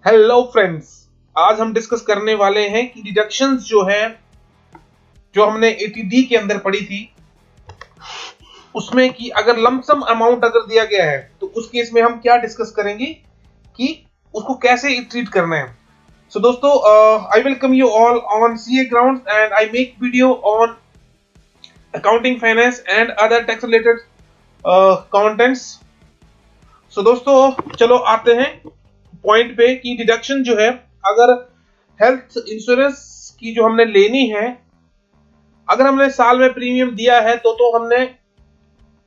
Hello friends, आज हम discuss करने वाले हैं कि डिडक्शंस जो है जो हमने एटीडी के अंदर पढ़ी थी उसमें कि अगर लमसम अमाउंट अगर दिया गया है तो उस केस में हम क्या डिस्कस करेंगे कि उसको कैसे ट्रीट करना है। सो दोस्तों, I welcome you all on CA ground and I make video on accounting, finance and other tax related contents. So दोस्तों, चलो आते हैं पॉइंट पे कि डिडक्शन जो है अगर हेल्थ इंश्योरेंस की जो हमने लेनी है, अगर हमने साल में प्रीमियम दिया है तो हमने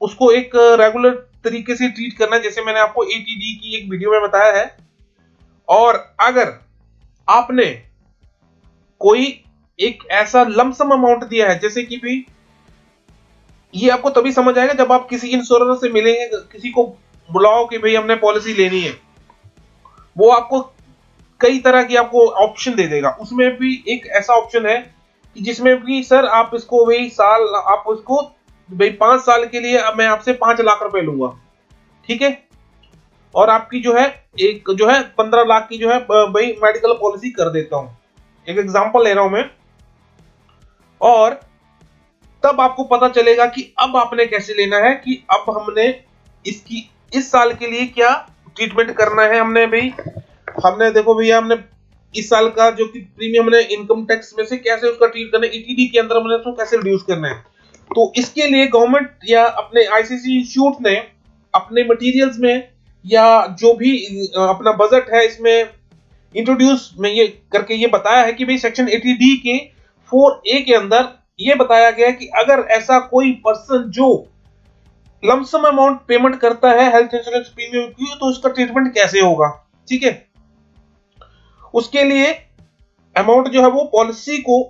उसको एक रेगुलर तरीके से ट्रीट करना है, जैसे मैंने आपको एटीडी की एक वीडियो में बताया है। और अगर आपने कोई एक ऐसा लमसम अमाउंट दिया है, जैसे कि भी ये आपको तभी समझ आएगा जब आप किसी इंश्योरेंस से मिलेंगे, किसी को बुलाओ कि भाई हमने पॉलिसी लेनी है, वो आपको कई तरह की आपको ऑप्शन दे देगा। उसमें भी एक ऐसा ऑप्शन है कि जिसमें भी सर आप इसको वही साल आप उसको भाई 5 साल के लिए अब मैं आपसे 5 लाख रुपए लूंगा, ठीक है, और आपकी जो है एक जो है 15 लाख की जो है भाई मेडिकल पॉलिसी कर देता हूं। एक एग्जांपल ले रहा हूं मैं। और तब आपको पता चलेगा कि अब आपने कैसे लेना है कि अब हमने इसकी इस साल के लिए क्या ट्रीटमेंट करना है। हमने देखो भैया, हमने इस साल का जो कि प्रीमियम हमने इनकम टैक्स में से कैसे उसका ट्रीट करना है, ईटीडी के अंदर हमने उसको कैसे रिड्यूस करना है। तो इसके लिए गवर्नमेंट या अपने आईसीसी इंस्टीट्यूट ने अपने मटेरियल्स में या जो भी अपना बजट है इसमें इंट्रोड्यूस में ये करके ये बताया है कि भाई सेक्शन 80D के 4A के अंदर ये बताया गया है कि अगर ऐसा कोई पर्सन जो लमसम अमाउंट पेमेंट करता है हेल्थ इंश्योरेंस प्रीमियम की, तो उसका ट्रीटमेंट कैसे होगा। ठीक है, उसके लिए अमाउंट जो है वो पॉलिसी को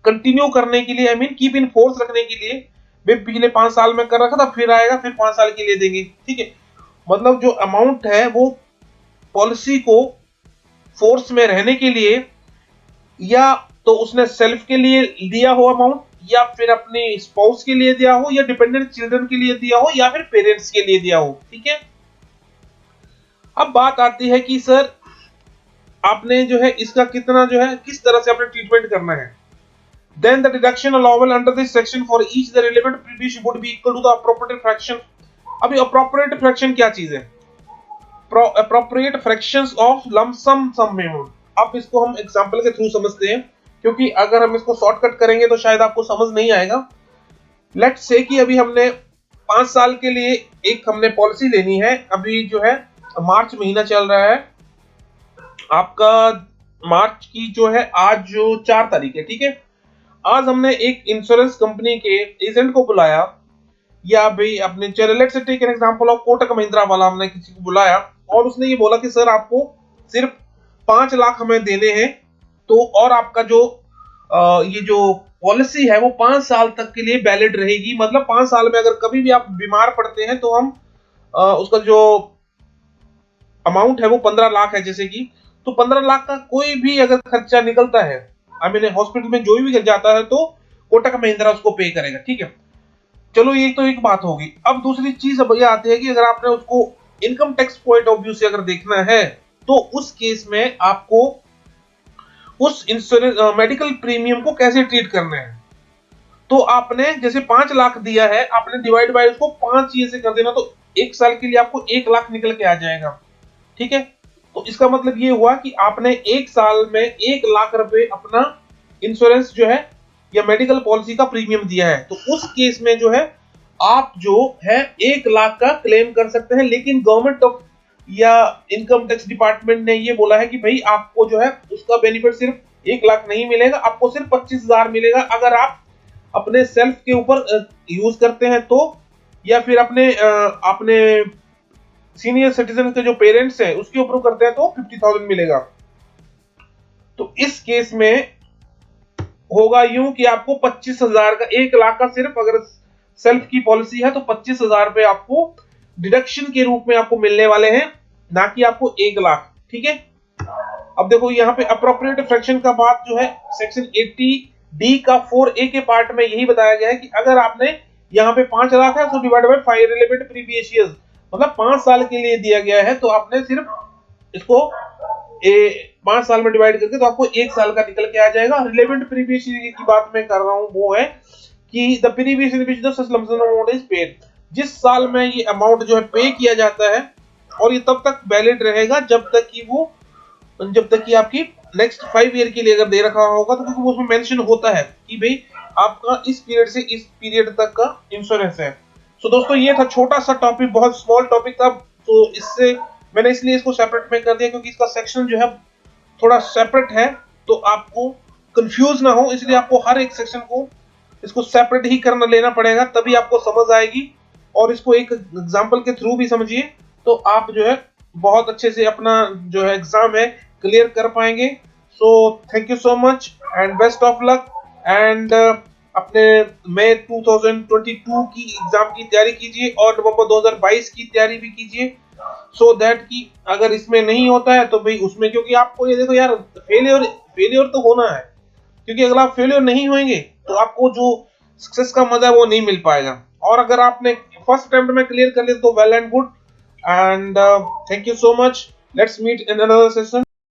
कंटिन्यू करने के लिए, I mean keep in force रखने के लिए, वे पिछले 5 साल में कर रखा था, फिर आएगा फिर 5 साल के लिए देंगे। ठीक है, मतलब जो अमाउंट है वो पॉलिसी को फोर्स में रहने के लिए, या तो उसने सेल्फ के लिए दिया हो अमाउंट, या फिर अपने स्पाउस के लिए दिया हो, या डिपेंडेंट चिल्ड्रन के लिए दिया हो, या फिर पेरेंट्स के लिए दिया हो। ठीक है, अब बात आती है कि सर आपने जो है इसका कितना जो है किस तरह से आपने ट्रीटमेंट करना है। Then the deduction allowable under this section for each the relevant previous would be equal to the appropriate fraction। अभी appropriate fraction क्या चीज है? Appropriate fractions of lump sum amount। अब इसको हम एग्जांपल के थ्रू समझते हैं, क्योंकि अगर हम इसको शॉर्टकट करेंगे तो शायद आपको समझ नहीं आएगा। लेट्स से कि अभी हमने 5 साल के लिए एक हमने पॉलिसी लेनी है। अभी जो है मार्च महीना चल रहा है आपका, मार्च की जो है आज जो 4 तारीख है। ठीक है, आज हमने एक इंश्योरेंस कंपनी के एजेंट को बुलाया, या भाई अपने let's say take an example of Kotak Mahindra वाला, हमने किसी को बुलाया और उसने ये बोला कि सर आपको सिर्फ 5 लाख हमें देने हैं, तो और आपका जो ये जो पॉलिसी है वो 5 साल तक के लिए वैलिड रहेगी। मतलब 5 साल में अगर कभी भी आप बीमार पड़ते हैं तो हम उसका जो अमाउंट है वो 15 लाख है जैसे कि, तो 15 लाख का कोई भी अगर खर्चा निकलता है, आई मीन हॉस्पिटल में जो भी गिर जाता है, तो कोटक महिंद्रा उसको पे करेगा। ठीक है, चलो ये तो एक बात होगी। अब दूसरी चीज अब ये आती है कि अगर आपने उसको income tax point of view से अगर देखना है, तो उस केस में आपको उस इंश्योरेंस मेडिकल प्रीमियम को कैसे ट्रीट करना है। तो आपने जैसे 5 लाख दिया है, आपने डिवाइड बाय उसको 5 ये से कर देना, तो एक साल के लिए आपको 1 लाख निकल के आ जाएगा। ठीक है, तो इसका मतलब ये हुआ कि आपने एक साल में 1 लाख रुपए अपना इंश्योरेंस जो है या मेडिकल पॉलिसी का प्रीमियम दिया है। तो उस केस में जो है आप जो है 1 लाख का क्लेम कर सकते हैं। लेकिन गवर्नमेंट ऑफ या इनकम टैक्स डिपार्टमेंट ने ये बोला है कि भाई आपको जो है उसका बेनिफिट सिर्फ 1 लाख नहीं मिलेगा, आपको सिर्फ 25,000 मिलेगा अगर आप अपने सेल्फ के ऊपर यूज करते हैं तो, या फिर अपने सीनियर सिटीजन के जो पेरेंट्स हैं उसके ऊपर करते हैं तो 50,000 मिलेगा। तो इस केस में होगा यूं कि आपको 25,000 का, 1 लाख का सिर्फ अगर सेल्फ की पॉलिसी है तो 25,000 रुपए आपको डिडक्शन के रूप में आपको मिलने वाले हैं, ना कि आपको 1 लाख। ठीक है, अब देखो यहाँ पे अप्रोप्रिएट फ्रैक्शन का बात जो है सेक्शन 80D का 4A के पार्ट में यही बताया गया है कि अगर आपने यहाँ पे 5 लाख है तो divide by 5 relevant previous years, मतलब 5 साल के लिए दिया गया है, तो आपने सिर्फ इसको 5 साल में डिवाइड करके, तो आपको 1 साल का निकल के आ जाएगा। रिलेवेंट प्रीवियस ईयर की बात मैं कर रहा हूँ वो है कि the previous year which the such lump sum amount is paid, जिस साल में ये अमाउंट जो है पे किया जाता है, और ये तब तक वैलिड रहेगा जब तक कि आपकी नेक्स्ट 5 ईयर के लिए अगर दे रखा होगा, तो क्योंकि उसमें मेंशन होता है कि भाई आपका इस पीरियड से इस पीरियड तक का इंश्योरेंस है। सो दोस्तों ये था छोटा सा टॉपिक, बहुत स्मॉल टॉपिक था, तो इससे मैंने इसलिए इसको सेपरेट में कर दिया क्योंकि इसका सेक्शन जो है थोड़ा सेपरेट है, तो आपको कंफ्यूज ना हो, इसलिए आपको हर एक सेक्शन को इसको सेपरेट ही करना लेना पड़ेगा, तभी आपको समझ आएगी। और इसको एक एग्जांपल के थ्रू भी समझिए, तो आप जो है बहुत अच्छे से अपना जो है एग्जाम है क्लियर कर पाएंगे। So thank you so much and best of luck, and अपने मई 2022 की एग्जाम की तैयारी कीजिए और नवंबर 2022 की तैयारी भी कीजिए, सो दैट कि अगर इसमें नहीं होता है तो भाई उसमें, क्योंकि आपको ये देखो यार, फेलियर फेलियर तो होना है, क्योंकि अगर आप फेलियर नहीं होंगे तो आपको जो सक्सेस का मजा है वो नहीं मिल पाएगा। और अगर आपने फर्स्ट अटेम्प्ट में क्लियर कर लिया तो well and good, and thank you so much, let's meet in another session.